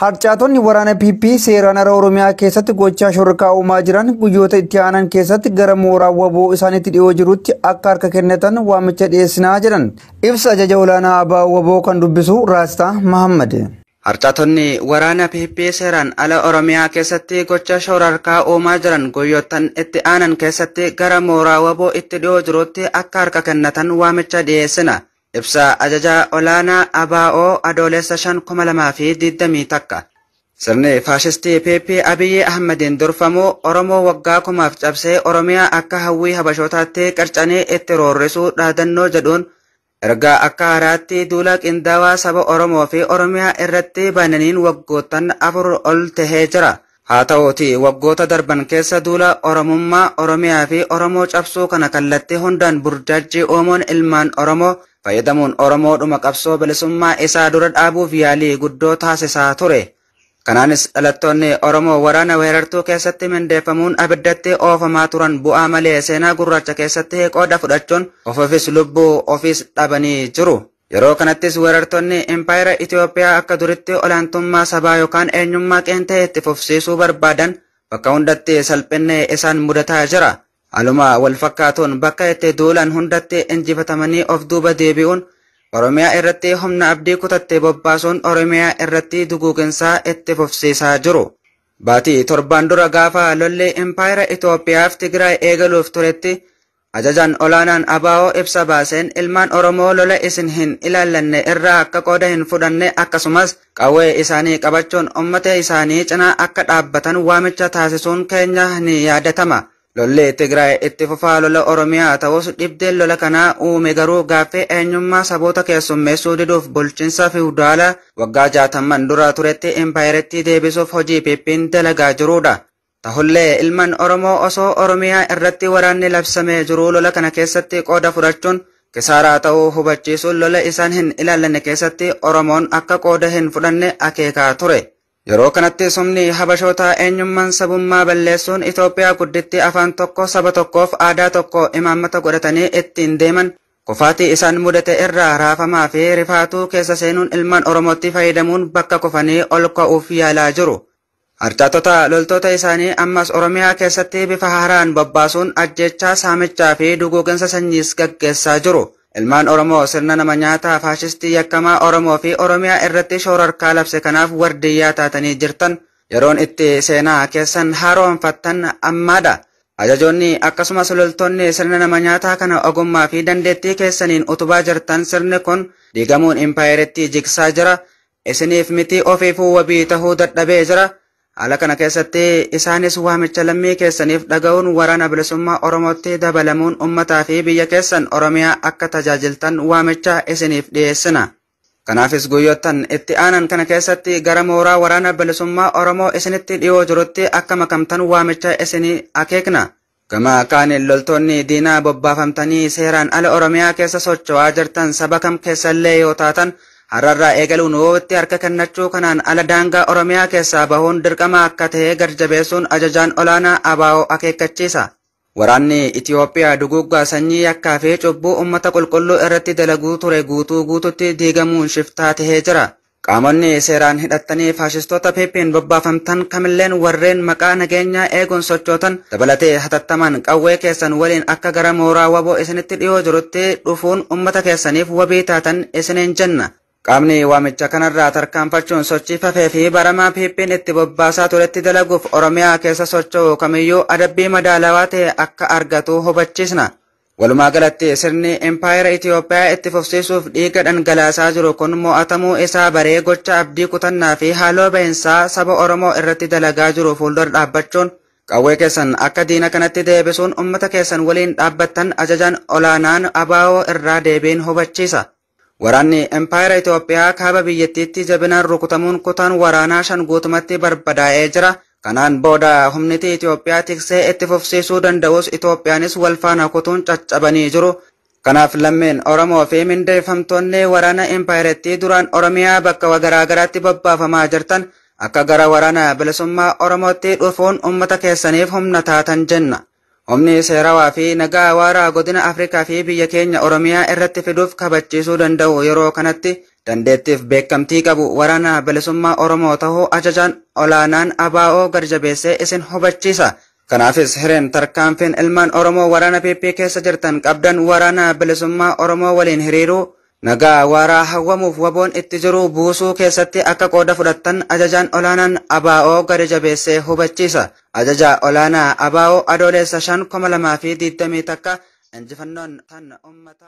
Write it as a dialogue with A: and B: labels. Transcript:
A: Harcaatonni waraana PP seeraan ala Oromiyaa keessatti gochaa shororkaa uumaa jiran guyyoota itti aanan keessatti gara mooraa waboo isaaniitti dhiyoo jirutti akka harka kennatan waamicha dhiyeessinaa jiran. Ibsa ajaja olaanaa ABO waboo kan dubbisu Raastaa Mahammad.
B: Harcaatonni waraana PP seeraan ala Oromiyaa keessatti gochaa shororkaa uumaa jiran guyyootan itti aanan keessatti gara mooraa waboo itti dhiyoo jirutti akka harka kennatan waamicha dhiyeessina. Ibsa ajaja olaanaa ABO adoolessa 5,2020 takka. Sirni faashistii PP Abiy Ahmedin durfamu Oromoo waggaa kumaaf cabsee Oromiyaa akka hawwii habashootaatti qarcanii itti roorrisuu dhaadannoo jedhuun ergaa akka haaraatti duula qindaawaa saba Oromoo fi Oromiyaa irratti bananiin waggootan 4 ol tahee jira. Haa ta'uutii waggoota darban keessa duula Oromummaa Oromiyaa fi Oromoo cabsuu kana kallattii hundaan burjaajii uumuun ilmaan Oromoo fayyadamuun Oromoodhuma qabsoo bilisummaa isaa dura dhaabuuf yaalii guddoo taasisaa ture. Kanaanis dhalattoonni Oromoo waraana weerartuu keessatti mindeeffamuun abiddatti oofamaa turan bu'aa malee seenaa gurraacha keessatti qooda fudhachuun ofiifis lubbuu ofiis dhabanii jiru. Yeroo kanattis weerartoonni Impaayera Itoophiyaa akka duritti olaantummaa sabaa yookaan eenyummaa qeenxee itti fufsiisuu barbaadan bakka hundatti salphinni isaan mudataa jira. Aluma wal fakkaatuun bakka itti duulan hundatti injifatamanii of duuba deebi'uun Oromiyaa irratti humna abdii kutattee bobbaasuun Oromiyaa irratti duguuginsaa itti fufsiisaa jiru. Baatii torbaan dura gaafa lolli Impaayera Itoophiyaaf Tigraay eegaluuf turetti ajajaan olaanaan ABO ibsa baaseen ilmaan Oromoo lola isin hin ilaallanne irraa akka qooda hin fudhanne akkasumas qawwee isaanii qabachuun uummata isaanii cinaa akka dhaabbatan waamicha taasisuun keenya ni yaadatama. Lolli Tigraay itti fufaa lola Oromiyaa ta'us dhibdeen lola kanaa uume garuu gaaffii eenyummaa saboota keessummeessuu diduuf bulchiinsa fiwudaalaa waggaa 60 dura turetti Impaayeratti deebisuuf hojii PP'n dalagaa jirudha. Tahullee ilmaan Oromoo osoo Oromiyaa irratti waraanni labsamee jiru lola kana keessatti qooda fudhachuun kisaaraa ta'uu hubachiisuun lola isaan hin ilaallanne keessatti Oromoon akka qooda hin fudhanne akeekaa ture. Yeroo kanatti sumni habashootaa eenyummaan sabummaa balleessuun Itoophiyaa gudditti afaan tokko saba tokkoof aadaa tokko imaammata godhatanii ittiin deeman kufaatii isaan mudate irraa raafamaa fi rifaatuu keessa seenuun ilmaan Oromootti fayyadamuun bakka kufanii ol ka'uuf yaalaa jiru. Harcaatota loltoota isaanii ammas Oromiyaa keessatti bifa haaraan bobbaasuun ajjechaa saamichaa fi duguuginsa sanyiis gaggeessaa jiru. Ilmaan Oromoo sirna nama nyaataa faashistii yakkamaa Oromoo fi Oromiyaa irratti shororkaa labse kanaaf wardiyyaa taatanii jirtan yeroon itti seenaa keessan haaroonfattan ammaadha. Ajajoonni akkasumas loltoonni sirna nama nyaataa kana ogummaa fi dandeettii keessaniin utubaa jirtan sirni kun diigamuun Impaayeratti jigsaa jira. Isiniif miti ofiifuu wabii tahuu dadhabee jira. Haala kana keessatti isaanis waamicha lammii keessaniif dhaga'uun waraana bilisummaa Oromootti dabalamuun ummataa fi biyya keessan Oromiyaa akka tajaajiltan waamicha isiniif dhiyeessina. Kanaafis guyyoottan itti aanan kana keessatti gara mooraa waraana bilisummaa Oromoo isinitti dhiyoo jirutti akka makamtan waamicha isinii akeekna. Gama kaaniin loltoonni diinaa bobbaafamtanii seeraan ala Oromiyaa keessa socho'aa jirtan saba kam keessallee yoo taatan hararraa eegaluun wootti harka kennachuu kanaan ala daangaa Oromiyaa keessaa bahuun dirqama akka ta'e garjabeessuun ajajaan olaanaa ABO akeekkachiisa. Waraanni Itoophiyaa duguuggaa sanyii yakkaa fi cubbuu uummata qulqulluu irratti dalaguu ture guutuutti diigamuun shiftaa tahee jira. Qaamonni seeraan hidhattanii faashistoota PP'n bobbaafamtan kamilleen warreen maqaa nageenyaa eeguun sochootan dabalatee hatattaman qawwee keessan waliin akka gara mooraa waboo isinitti dhiyoo jirutti dhufuun uummata keessaniif wabii taatan isiniin jenna. Qaamni waamicha kanarraa tarkaanfachuun sochii fafee fi baramaa PP'n itti bobbaasaa turetti dalaguuf Oromiyaa keessa socho'u kamiyyuu adabbii madaalawaa ta'e akka argatu hubachiisna. Walumaa galatti sirni Impaayera Itoophiyaa itti fufsiisuuf dhiiga dhangalaasaa jiru kun mo'atamuu isaa baree gocha abdii kutannaa fi haaloo bahinsaa saba Oromoo irratti dalagaa jiru fuuldura dhaabbachuun qawwee keessan akka diina kanatti deebisuun uummata keessan waliin dhaabbattan ajajaan olaanaan ABO irraa deebiin hubachiisa. Waraanni Impaayera Itoophiyaa kaaba biyyattiitti jabinaan rukutamuun kutaan waraanaa 5 guutumatti barbadaa'ee jira. Kanaan booda humniti Itoophiyaa tiksee itti fufsiisuu danda'us Itoophiyaanis wal faana kutuun caccabanii jiru. Kanaaf lammeen Oromoo fi mindeeffamtoonni waraana Impaayeratti duraan Oromiyaa bakka garaagaraatti bobbaafamaa jirtan akka gara waraana bilisummaa Oromootti dhufuun uummata keessaniif humna taatan jenna. Humni seerawaa fi nagaa waaraa godina Afrikaa fi biyya keenya Oromiyaa irratti fiduuf kabachiisuu danda'u yeroo kanatti dandeettiif beekamtii qabu waraana bilisummaa Oromoo tahuu ajajaan olaanaan ABO gadi jabeessee isin hubachiisa. Kanaafis hireen tarkaanfiin ilmaan Oromoo waraana PP keessa jirtan qabdan waraana bilisummaa Oromoo waliin hiriiruu nagaa waaraa hawwamuuf waboon itti jiru buusuu keessatti akka qooda fudhattan ajajaan olaanaan ABO gadi jabeessee hubachiisa. Ajajaa olaanaa ABO adoolessa 5 2021 injifannoon tan ummata